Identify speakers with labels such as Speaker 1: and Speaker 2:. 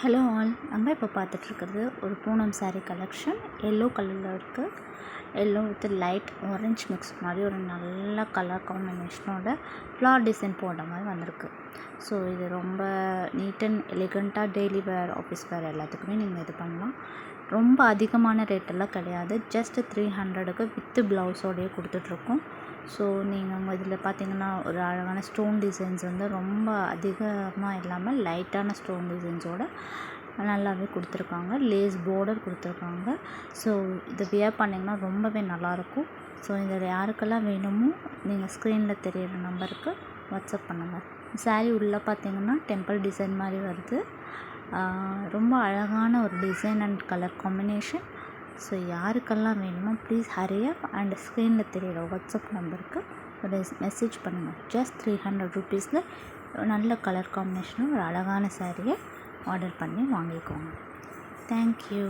Speaker 1: Hello all, நம்ம இப்போ பார்த்துட்ருக்கிறது ஒரு பூனம் saree கலெக்ஷன். எல்லோ கலரில் இருக்குது. Yellow with light orange mix மாதிரி ஒரு நல்ல கலர் காம்பினேஷனோட ஃப்ளார் டிசைன் போடுற மாதிரி வந்திருக்கு. ஸோ இது ரொம்ப நீட் அண்ட் எலிகண்ட்டாக டெய்லி வேர், ஆஃபீஸ் வேர் எல்லாத்துக்குமே நீங்கள் இது பண்ணலாம். ரொம்ப அதிகமான ரேட்டெல்லாம் கிடையாது. ஜஸ்ட் 300க்கு வித்து ப்ளவுஸோடையே கொடுத்துட்ருக்கோம். ஸோ நீங்கள் இதில் பார்த்தீங்கன்னா ஒரு அழகான ஸ்டோன் டிசைன்ஸ் வந்து ரொம்ப அதிகமாக இல்லாமல் லைட்டான ஸ்டோன் டிசைன்ஸோடு நல்லாவே கொடுத்துருக்காங்க. லேஸ் பார்டர் கொடுத்துருக்காங்க. ஸோ இதை வியர் பண்ணிங்கன்னா ரொம்பவே நல்லாயிருக்கும். ஸோ இதில் யாருக்கெல்லாம் வேணுமோ நீங்கள் ஸ்க்ரீனில் தெரியிற நம்பருக்கு வாட்ஸ்அப் பண்ணுங்கள். saree உள்ளே பார்த்தீங்கன்னா டெம்பிள் டிசைன் மாதிரி வருது. ரொம்ப அழகான ஒரு design and colour combination. So யாருக்கெல்லாம் வேணுமோ ப்ளீஸ் ஹரி அப் அண்ட் ஸ்க்ரீனில் தெரியிற வாட்ஸ்அப் நம்பருக்கு ஒரு மெசேஜ் பண்ணுங்கள். ஜஸ்ட் 300 ருபீஸில் நல்ல கலர் காம்பினேஷனும் ஒரு அழகான சாரியை ஆர்டர் பண்ணி வாங்கிக்கோங்க. தேங்க்யூ.